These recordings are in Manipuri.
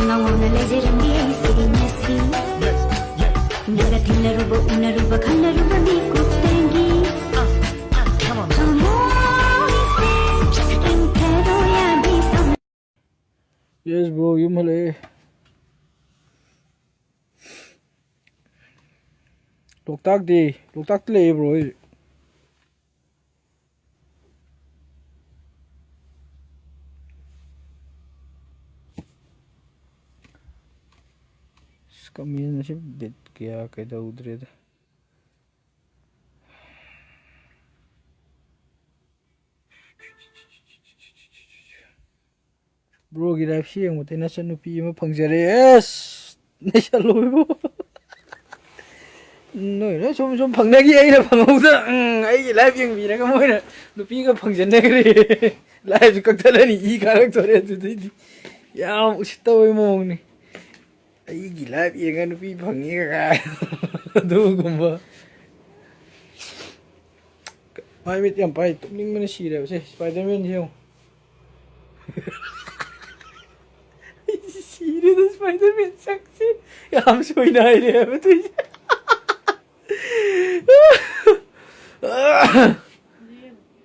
ꯉꯥꯎꯅ ꯂꯩꯖꯔꯝꯒꯦ ꯑꯩꯁꯦ ꯉꯁꯤ ꯅꯪꯒ ꯊꯦꯡꯅꯔꯨꯕ ꯎꯅꯔꯨꯕ ꯈꯪꯅꯔꯨꯕ ꯃꯤꯀꯨꯞꯇꯒꯤ ꯊꯃꯣꯏꯁꯦ ꯏꯪꯊꯔꯣ ꯌꯥꯗꯦ Yes bro, yum hale. Loktak le bro. Kami nasib bit kaya kaida udre. Bro gi life si ang mutay na sa nupi mo pangjare. Yes! Nasa loy bro. Noi na sum pangnagi ay na pangauda. Ay life yung bina ka mo na nupi ka pangjane kare. Life kagtala ni I karakter ito. Yam usitaw mo ni. Ay life yung nupi pangi ka. Do gumba. May mit yan pa. Tumling mo na siya. Spider-Man siya. Siri the Spider-Man saksi. Yam soy na ile ba to.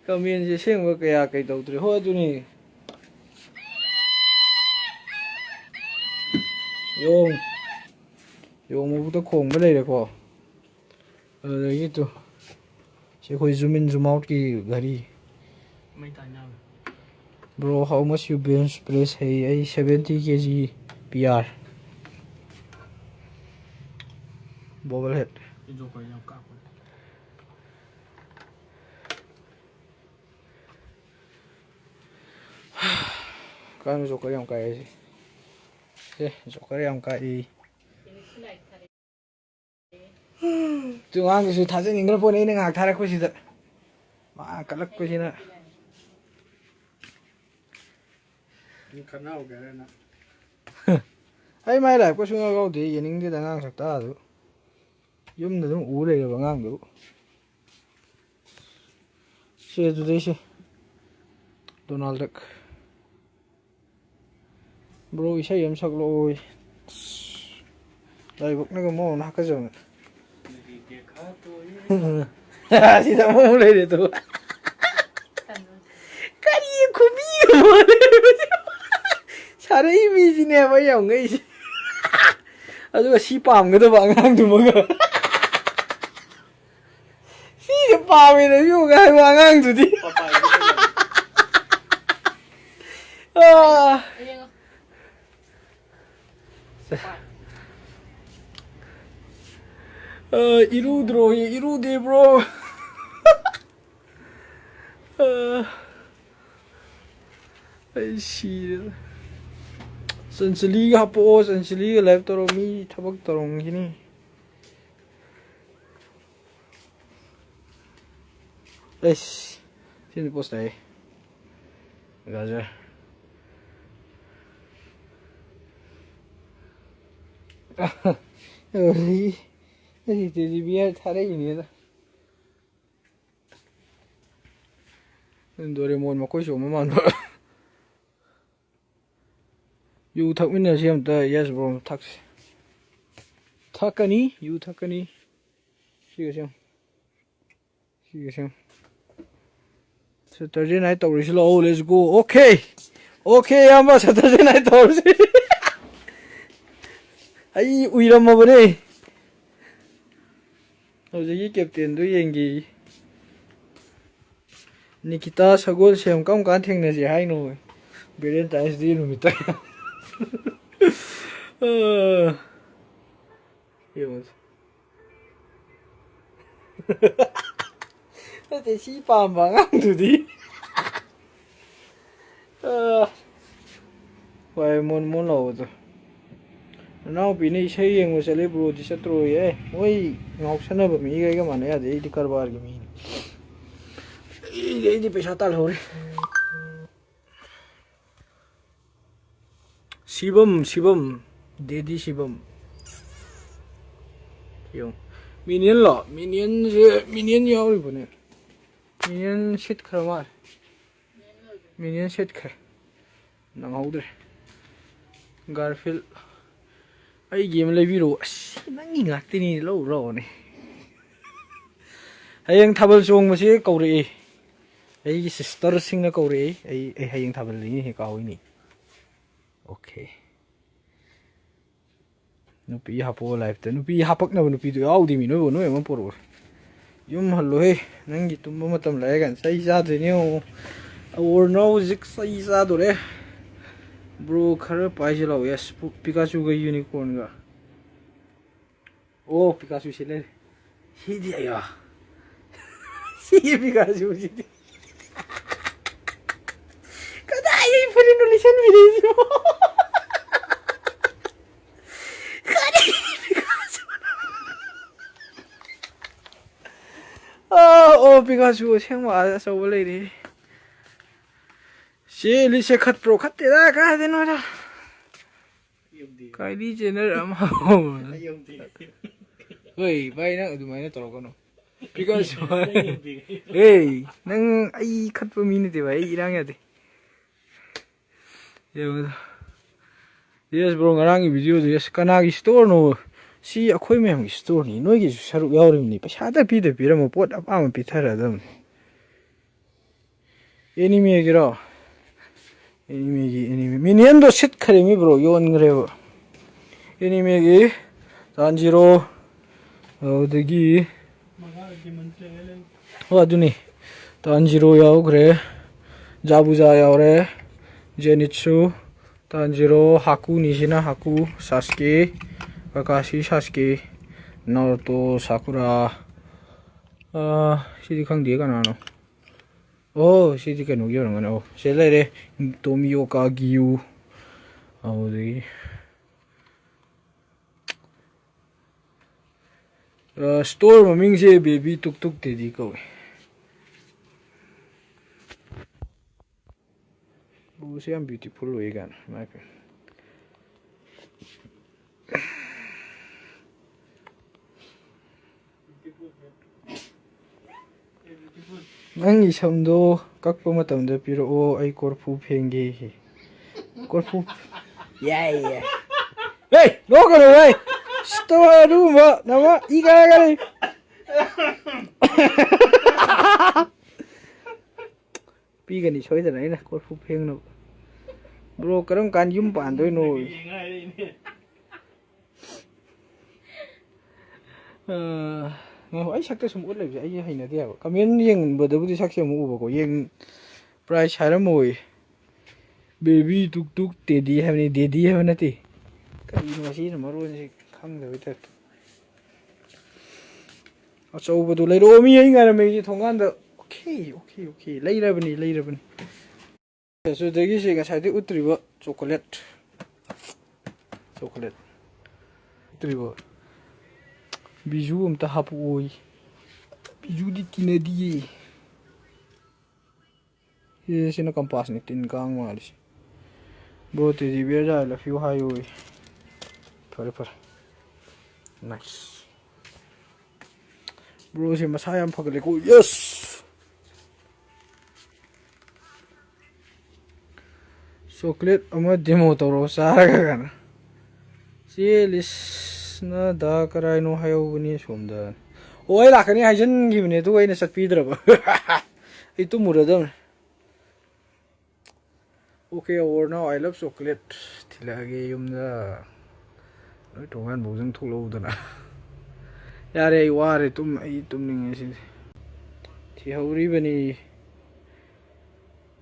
Kami yan siya mo kaya kay daw tre ho aduni. Yung mo buta khong ba lai ko. Ito. Siya khoi zoom in zoom out ki gari. May tanya. Bro, how much you bench press? Hey, I 70 kg PR. Bobblehead. Kano joker yung kaya sih? Joker yung kaya. Tuh ang gusto tayo ningal po na inang agtara ko sida. Makalak ko sina. Kanal gaya na. Ay may life ko sunga ko di yaning di dangang sakta do. Yum na dum ure ga bangang do. Siya do dei siya. Donald Duck. Bro isa yam saklo oi. Dai buk na ko mo na ka jong. Sida mo mulai dito. Kari kubi mo. Sare imisine ba yung ngay. Aduga si pamgadaba angang si pamina yung angang di. Irude bro. Ay shit. Sansaliga po, sansaliga live taro mi tabag tarong gini. Yes, sini post ay. Gaza. Ay, tedi biar thare ini na. Doraemon makoy so maman ba. You thak min na siyam ta yes bro thak. Thakani, you thakani. Sige siyam. Saturday night tawri sila. Oh, let's go. Okay. Okay, yamba Saturday night tawri. Ay, uiram mo ba ni? Howjagi captain do yengi. Nikita sagol siyam kam kan thengna si hai no. Valentine's Day numita. Yun. Ate si pambangang tudi. Why mon lo to. Now pini isai yang masale bro di satro ye. Oi ngau sana ba mi ga mana ya de di karbar ga mi. Di pesa tal ho re. Shivam Dedi Shivam yung minion lo minion yaw ri bune minion shit khamar minion shit kha nang haude Garfield ai game leibiro nangi ngaktini lo ro ni hayang thabal chong mase kauri ai sister singna kauri ai hayang thabal ni he kawi ni okay nupi hapo life te nupi hapak na nupi du yaudi mi no no em por yum hallo he nangi tumma matam lai gan sai sa de ni o or no zik sai sa do re bro khara pai je lo yes Pikachu ga unicorn ga oh Pikachu sile hi dia ya si Pikachu si kada ai puri no listen video kada Pikachu oh Pikachu 생마 서 원래 이래 she li se khat pro khat te da ka de no da kai li jener am ha oi bai na du mai na to ko no because hey nang ai khat pa mi ni de bai irang ya de yes bro ngarang gi video yes kana gi store no si akhoi me am gi store ni noi gi saru yauri ni pa sa da pi de pi ra mo pot apa ma pi thara dam enemy gi ro enemy minion do sit kharemi bro yon grebo enemy gi tanjiro odagi aduni tanjiro yao gre jabuja yao re zenitsu tanjiro haku nishina haku sasuke kakashi sasuke naruto sakura sidi khang de kana no oh sidi kanu gi orang no selai re tomioka giu audi store maming se baby tuk tuk te di ko bu se am beautiful way gan my friend nang isamdo kakpa matamda piro ai korfu phenge korfu yeah hey no go away storu ma nama iga ga pi ga ni choi da nai na korfu pheng no bro karam kan yum pan doi no ai sakta sum ut lai ai haina dia comment yeng bodabudi sakse mu ubo ko yeng price haram oi baby tuk tuk teddy have ni daddy have nati kai no si maro ni khang da bita aso bodu lai ro mi ai ngara me ji thongan da okay lairabani so dagi se ga sai de utribo chocolate utribo biju umta hapu oi biju di kinadi ye sino kampas ni tin kang malis bro te di bia la fiu hai oi par nice bro se masaya am phagale ko yes chocolate ama demo toro saraga kana chelis na da karai no hayo ni somda oi lakani hajen gibne tu aina sat pidraba ai tu muradam okay or now I love chocolate thilage yumda noi tongan bojang tholo dana yare ai ware tum ning si thi hauri bani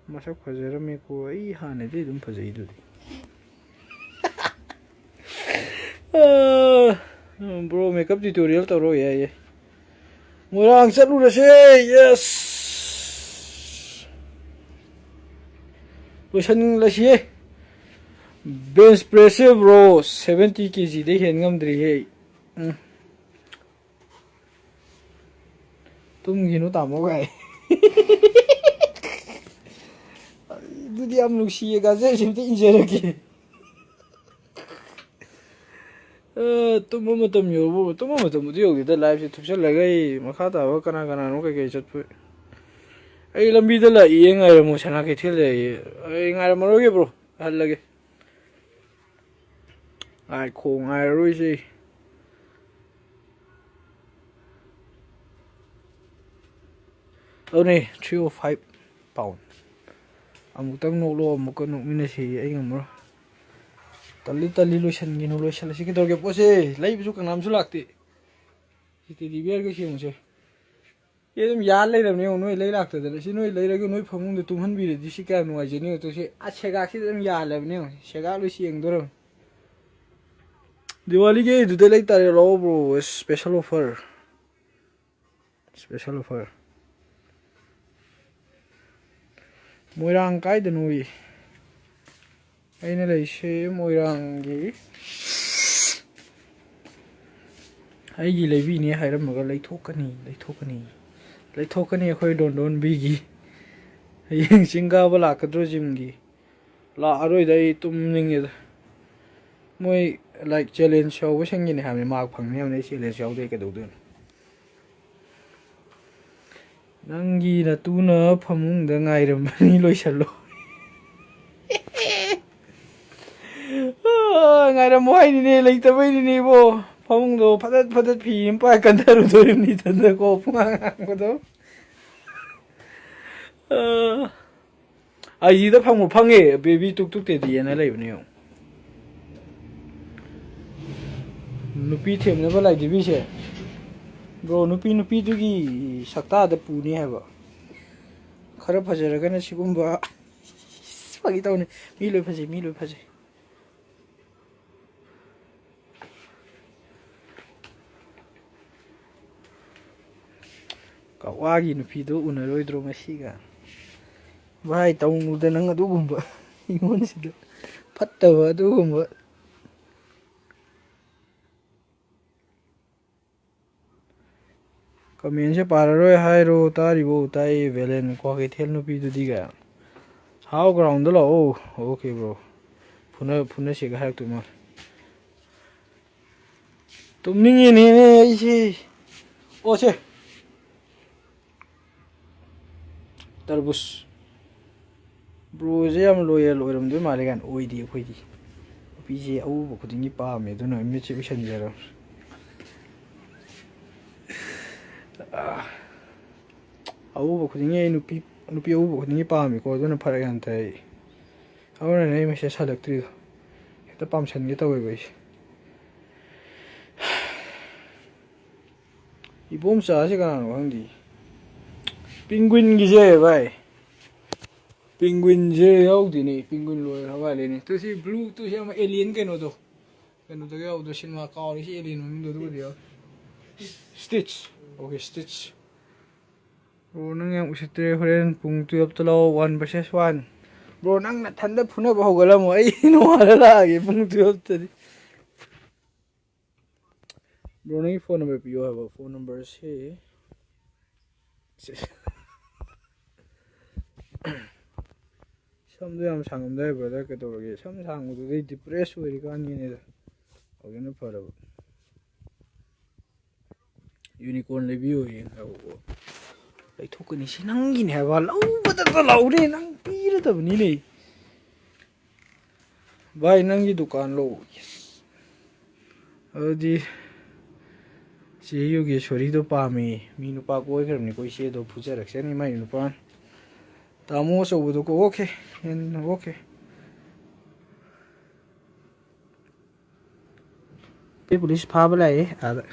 masak fajarame ko ai hane de dum fajai du bro makeup tutorial taro ya murang chalu ra se yes lotion la si bench press bro 70 kg de hen ngamdri he tum ginu tamo gai dudi am nuksi ga je simte injera ki tumatam yo tumatam yo de live se thupsal lagai makha ta wa kana no ke chat pu ai lambi de la yenga mo sana ke thile ai ngar maro ge bro hal lage ꯉꯥꯏꯈꯣ ꯉꯥꯏꯔꯔꯣꯏꯁꯦ ꯑꯗꯨꯅꯦ 305 ꯄꯥꯎꯟ ꯑꯃꯨꯛꯇꯪ ꯅꯣꯛꯂꯣ ꯑꯃꯨꯛꯀ ꯅꯣꯛꯃꯤꯟꯅꯁꯤ ꯑꯩ ꯉꯝꯃꯔꯣꯏ ꯇꯜꯂꯤ ꯂꯣꯏꯁꯤꯟꯒꯤꯅꯨ ꯂꯣꯏꯁꯤꯜꯂꯁꯤ ꯀꯩꯗꯧꯔꯒꯦ ꯄꯣꯠꯁꯦ ꯂꯩꯕꯁꯨ ꯀꯅꯥꯝꯁꯨ ꯂꯥꯛꯇꯦ ꯁꯤ ꯇꯦꯗꯤ ꯕꯤꯌꯔꯒ ꯁꯦꯝꯉꯨꯁꯦ ꯁꯤ ꯑꯗꯨꯝ ꯌꯥ ꯂꯩꯔꯕꯅꯦ ꯅꯣꯏ ꯂꯩ ꯂꯥꯛꯇꯗꯅ ꯁꯤ ꯅꯣꯏ ꯂꯩꯔꯒ ꯅꯣꯏ ꯐꯃꯨꯡꯗ ꯇꯨꯝꯍꯟꯕꯤꯔꯗꯤ ꯁꯤ ꯀꯌꯥ ꯅꯨꯡꯉꯥꯏꯖꯅꯤ ꯑꯗꯣ ꯁꯤ ꯁꯦꯒꯥꯛꯁꯤꯗ ꯑꯗꯨꯝ ꯌꯥꯜꯂꯕꯅꯦ ꯁꯦꯒꯥꯛ ꯂꯣꯏ ꯆꯦꯡꯗꯣꯔꯕꯅꯤ ꯗꯤꯋꯥꯂꯤꯒꯤ ꯑꯗꯨꯗ ꯂꯩꯇꯥꯔꯦ ꯂꯥꯛꯑꯣ ꯕ꯭ꯔꯣ ꯁ꯭ꯄꯦꯁꯦꯜ ꯑꯣꯐꯔ ꯃꯣꯏꯔꯥꯡ ꯀꯥꯏꯗꯅꯣ ꯑꯩꯅ ꯂꯩꯁꯦ ꯃꯣꯏꯔꯥꯡꯒꯤ ꯑꯩꯒꯤ ꯂꯩꯕꯤꯅꯦ ꯍꯥꯏꯔꯝꯃꯒ ꯂꯩꯊꯣꯛꯀꯅꯤ ꯑꯩꯈꯣꯏ ꯗꯣꯟꯗꯣꯟꯕꯤꯒꯤ ꯍꯌꯦꯡ ꯆꯤꯡ ꯀꯥꯕ ꯂꯥꯛꯀꯗ꯭ꯔꯣ ꯖꯤꯝꯒꯤ ꯂꯥꯛꯑꯔꯣꯏꯗ ꯑꯩ ꯇꯨꯝꯅꯤꯡꯉꯦꯗ ꯃꯣꯏ ꯂꯥꯏꯛ ꯆꯦꯂꯦꯟꯖ ꯌꯥꯎꯕꯁꯤꯡꯒꯤꯅꯦ ꯍꯥꯏꯕꯅꯤ ꯃꯥꯔꯛ ꯐꯪꯅꯤ ꯍꯥꯏꯕꯅꯤ ꯑꯩ ꯆꯦꯂꯦꯟꯖ ꯌꯥꯎꯗꯦ ꯀꯩꯗꯧꯗꯣꯏꯅꯣ ꯅꯪꯒꯤ ꯅꯇꯨꯅ ꯐꯃꯨꯡꯗ ꯉꯥꯏꯔꯝꯕꯅꯤ ꯂꯣꯏꯁꯜꯂꯣ ꯉꯥꯏꯔꯝꯃꯣ ꯍꯥꯏꯅꯤꯅꯦ ꯂꯩꯇꯕꯩꯅꯤꯅꯦ ꯏꯕꯣ ꯐꯃꯨꯡꯗꯣ ꯐꯗꯠ ꯐꯤ ꯑꯃ ꯄꯥꯏ ꯀꯟꯊꯔꯨꯗꯣꯔꯤꯕꯅꯤ ꯏꯊꯟꯗꯀꯣ ꯄꯨꯡꯉꯥꯡ ꯉꯥꯡꯕꯗꯣ ꯑꯥꯏꯖꯤꯗ ꯐꯪꯉꯦ ꯕꯦꯕꯤ ꯇꯨꯛ ꯇꯨꯛ ꯇꯦꯗꯤꯑꯅ ꯂꯩꯕꯅꯦ ꯌꯦꯡꯉꯣ ꯅꯨꯄꯤ ꯊꯦꯝꯅꯕ ꯂꯥꯏꯙꯤꯕꯤꯁꯦ ꯕ꯭ꯔꯣ ꯅꯨꯄꯤꯗꯨꯒꯤ ꯁꯛꯇꯥꯗ ꯄꯨꯅꯤ ꯍꯥꯏꯕ ꯈꯔ ꯐꯖꯔꯒꯅ ꯁꯤꯒꯨꯝꯕ ꯐꯥꯒꯤ ꯇꯧꯅꯤ ꯃꯤ ꯂꯣꯏ ꯐꯖꯩ ꯀꯛꯋꯥꯒꯤ ꯅꯨꯄꯤꯗꯣ ꯎꯅꯔꯣꯏꯗ꯭ꯔꯣ ꯉꯁꯤꯒ ꯚꯥꯏ ꯇꯧꯅꯨꯗ ꯅꯪ ꯑꯗꯨꯒꯨꯝꯕ ꯑꯩꯉꯣꯟꯁꯤꯗ ꯐꯠꯇꯕ ꯑꯗꯨꯒꯨꯝꯕ ꯀꯃꯦꯟꯁꯦ ꯄꯥꯔꯔꯣꯏ ꯍꯥꯏꯔꯣ ꯇꯥꯔꯤꯕꯣ ꯇꯥꯏꯌꯦ ꯚꯦꯂꯦꯟ ꯀ꯭ꯋꯥꯀꯩꯊꯦꯜ ꯅꯨꯄꯤꯗꯨꯗꯤꯒ ꯍꯥꯎ ꯒ꯭ꯔꯥꯎꯟꯗ ꯂꯥꯛꯑꯣ ꯑꯣꯀꯦ ꯕ꯭ꯔꯣ ꯐꯨꯅꯁꯤꯒ ꯍꯥꯏꯔꯛꯇꯣꯏ ꯃꯥꯜꯂꯦ ꯇꯨꯝꯅꯤꯡꯉꯦꯅꯦ ꯑꯩꯁꯦ ꯑꯣꯁꯦ ꯇꯔꯕꯨꯁ ꯕ꯭ꯔꯣꯁꯦ ꯌꯥꯝ ꯂꯣꯌꯦꯜ ꯑꯣꯏꯔꯝꯗꯣꯏ ꯃꯥꯜꯂꯦ ꯀꯥꯏꯅ ꯑꯣꯏꯗꯦ ꯑꯩꯈꯣꯏꯗꯤ ꯅꯨꯄꯤꯁꯦ ꯑꯎꯕ ꯈꯨꯗꯤꯡꯒꯤ ꯄꯥꯝꯃꯦ ꯑꯗꯨꯅ ꯃꯤꯠꯁꯦ ꯎꯏꯁꯟꯖꯔꯕꯅꯤ ꯑꯎꯕ ꯈꯨꯗꯤꯡꯒꯤ ꯑꯩ ꯅꯨꯄꯤ ꯑꯎꯕ ꯈꯨꯗꯤꯡꯒꯤ ꯄꯥꯝꯃꯤꯀꯣ ꯑꯗꯨꯅ ꯐꯔꯛ ꯌꯥꯝ ꯇꯥꯏ ꯑꯩ ꯑꯗꯨꯅꯅꯦ ꯑꯩ ꯃꯦꯁꯦꯖ ꯍꯜꯂꯛꯇ꯭ꯔꯤꯗꯣ ꯍꯦꯛꯇ ꯄꯥꯝꯁꯟꯒꯦ ꯇꯧꯋꯦꯕ ꯑꯩꯁꯦ ꯏꯕꯣꯝꯆꯥꯁꯦ ꯀꯅꯥꯅꯣ ꯈꯪꯗꯦ ꯄꯤꯡꯒ꯭ꯋꯤꯟꯒꯤꯁꯦ ꯚꯥꯏ ꯄꯤꯡꯒ꯭ꯋꯤꯟꯁꯦ ꯌꯥꯎꯗꯦꯅꯦ ꯄꯤꯡꯒ꯭ꯋꯤꯟ ꯂꯣꯏꯔ ꯃꯥꯜꯂꯦꯅꯦ ꯇꯨ ꯁꯤ ꯕ꯭ꯂꯨ ꯇꯨ ꯁꯤ ꯑꯃ ꯑꯦꯂꯤꯌꯟ ꯀꯩꯅꯣꯗꯒ ꯌꯥꯎꯕꯗꯣ ꯁꯤꯅꯦꯃꯥ ꯀꯥꯎꯔꯦ ꯁꯤ ꯑꯦꯂꯤꯌꯟ ꯃꯃꯤꯡꯗꯣ ꯑꯗꯨꯒꯗꯤ ꯌꯥꯎꯋꯦ ꯁ꯭ꯇꯤꯠꯆ ꯑꯣꯀꯦ ꯁ꯭ꯇꯤꯠꯆ ꯕ꯭ꯔꯣ ꯅꯪ ꯌꯥꯝ ꯎꯁꯤꯠꯇ꯭ꯔꯦ ꯍꯣꯔꯦꯟ ꯄꯨꯡ 12ꯇ ꯂꯥꯛꯑꯣ 1 vs 1 ꯕ꯭ꯔꯣ ꯅꯪ ꯅꯊꯟꯗ ꯐꯨꯅꯕ ꯍꯧꯒꯠꯂꯝꯃꯣ ꯑꯩ ꯅꯣꯡꯉꯥꯜꯂ ꯂꯥꯛꯑꯒꯦ ꯄꯨꯡ 12ꯇꯗꯤ ꯕ꯭ꯔꯣ ꯅꯪꯒꯤ ꯐꯣꯟ ꯅꯝꯕꯔ ꯄꯤꯌꯣ ꯍꯥꯏꯕ ꯐꯣꯟ ꯅꯝꯕꯔꯁꯦ ꯁꯝꯗꯣ ꯌꯥꯝ ꯁꯥꯡꯉꯝꯗꯥꯏ ꯕ꯭ꯔꯗꯔ ꯀꯩꯗꯧꯔꯒꯦ ꯁꯝ ꯁꯥꯡꯕꯗꯨꯗꯩ ꯗꯤꯄ꯭ꯔꯦꯁ ꯑꯣꯏꯔꯤꯀꯥꯟꯒꯤꯅꯤꯗ ꯍꯧꯖꯤꯛꯅ ꯐꯔꯕ ꯌꯨꯅꯤꯀꯣꯔꯟ ꯂꯩꯕꯤꯌꯣꯌꯦ ꯉꯥꯏꯈꯣꯀꯣ ꯂꯩꯊꯣꯛꯀꯅꯤ ꯁꯤ ꯅꯪꯒꯤꯅꯦ ꯍꯥꯏꯕ ꯂꯧꯕꯗꯇ ꯂꯥꯎꯔꯦ ꯅꯪ ꯄꯤꯔꯗꯕꯅꯤꯅꯦ ꯚꯥꯏ ꯅꯪꯒꯤ ꯗꯨꯀꯥꯟꯂꯣ ꯑꯗꯨꯗꯤ ꯆꯦ ꯌꯣꯒꯦꯁꯣꯔꯤꯗꯣ ꯄꯥꯝꯃꯦ ꯃꯤ ꯅꯨꯄꯥ ꯀꯣꯏꯈ꯭ꯔꯕꯅꯤꯀꯣ ꯏꯆꯦꯗꯣ ꯐꯨꯖꯔꯛꯁꯅꯤ ꯃꯥꯏ ꯅꯨꯄꯥꯅ ꯇꯥꯃꯣ ꯑꯆꯧꯕꯗꯣꯀꯣ ꯑꯣꯀꯦ ꯑꯣꯀꯦ ꯄꯨꯂꯤꯁ ꯐꯥꯕ ꯂꯥꯛꯑꯦ ꯑꯥꯗ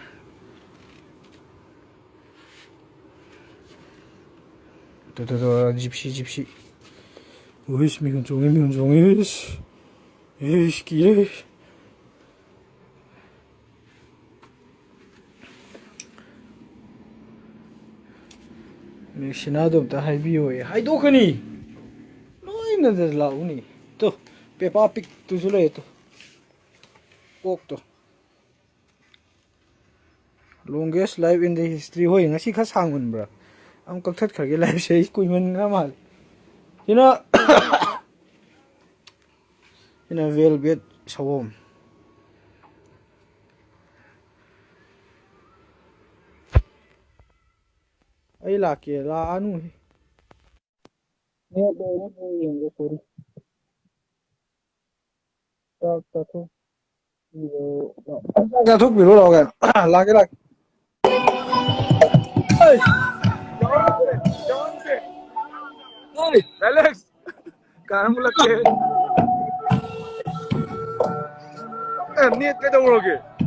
ꯖꯤꯞꯁꯤ ꯎꯏꯁ ꯃꯤꯍꯨꯟ ꯆꯣꯡꯉꯦ ꯏꯁ ꯀꯤꯌꯦ ꯃꯦꯛꯁꯤꯅꯥꯗꯣ ꯑꯝꯇ ꯍꯥꯏꯕꯤꯌꯣꯌꯦ ꯍꯥꯏꯗꯣꯛꯀꯅꯤ ꯂꯣꯏꯅꯗ ꯂꯥꯛꯎꯅꯤ ꯇꯨ ꯄꯦꯄꯥ ꯄꯤꯛꯇꯨꯁꯨ ꯂꯩ two auto ꯂꯣꯡꯒꯦꯁ life in the history ꯍꯣꯏ ꯉꯁꯤ ꯈꯔ ꯁꯥꯡꯃꯟꯕ꯭ꯔꯥ ꯑꯃꯨꯛ ꯀꯛꯊꯠꯈ꯭ꯔꯒꯦ ꯂꯥꯏꯐꯁꯦ ꯑꯩ ꯀꯨꯏꯃꯟꯈ꯭ꯔ ꯃꯥꯜꯂꯦ ꯁꯤꯅ ꯚꯦꯜꯚꯦꯠ ꯁꯑꯣꯝ ꯑꯩ ꯂꯥꯛꯀꯦ ꯂꯥꯛꯑꯅꯨ ꯁꯣꯔꯤ ꯆꯥꯊꯣꯛ ra thuốc bị rồi kìa là cái này ơi ơi Alex cả một lần kia em biết cái đâu rồi kìa